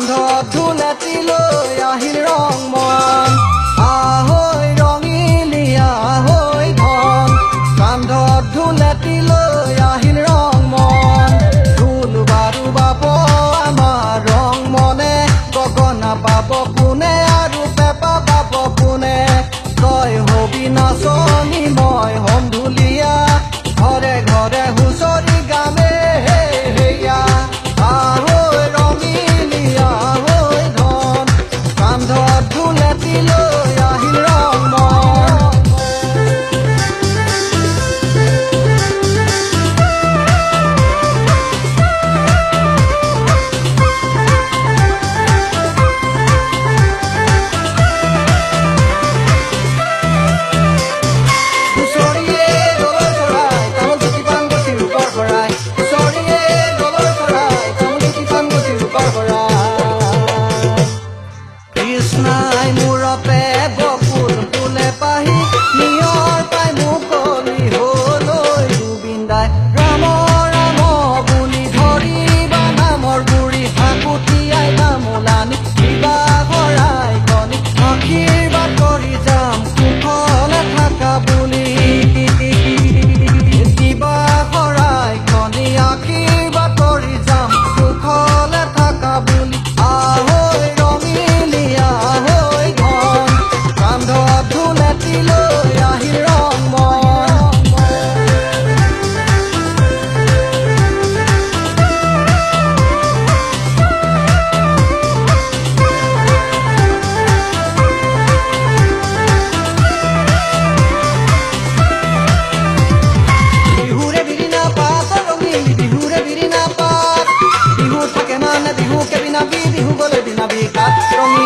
কান্ধত ধুলেটি লৈ আহিল ৰং মন আহৈ ৰঙিলিয়া হৈ ধন কান্ধত ধুলেটি লৈ আহিল ৰং মন ঢোল বাৰু বাব আমাৰ ৰং মনে গগনা পাব কোনে আৰু পেপা পাব কোনে তই হবি নাচনি মই হম ঢুলীয়া ঘৰে ঘৰে হুঁচৰি গামে হেয়া আহৈ ৰঙিলিয়া হৈ ধন কান্ধত ধুলেটি লৈ আহিল ৰং মন কৃষ্ণাই মূৰতে বকুল ফুলে পাহি নিয়ৰ পাই মুকলি হলৈ গোবিন্দাই ৰাম ৰাম বুলি ধৰিবা নামৰ গুৰি হাকুটিয়াই তামোলানি দিবা শৰাই কণি আশীৰ্বাদ কৰি যাম কুশলে থাকা বুলি দিবা শৰাই কণি আশীৰ্বাদ কৰি যাম কুশলে থাকা বুলি আহৈ ৰঙিলিয়া হৈ ধন কান্ধত ধুলেটি লৈ আহিল ৰং মন বিহুৰে বিৰিণা পাত ৰঙিলি বিহুৰে বিৰিণা পাত বিহু থাকে মানে বিহুকে বিনাবি বিহু গলে বিনাবি কাত ৰঙিলি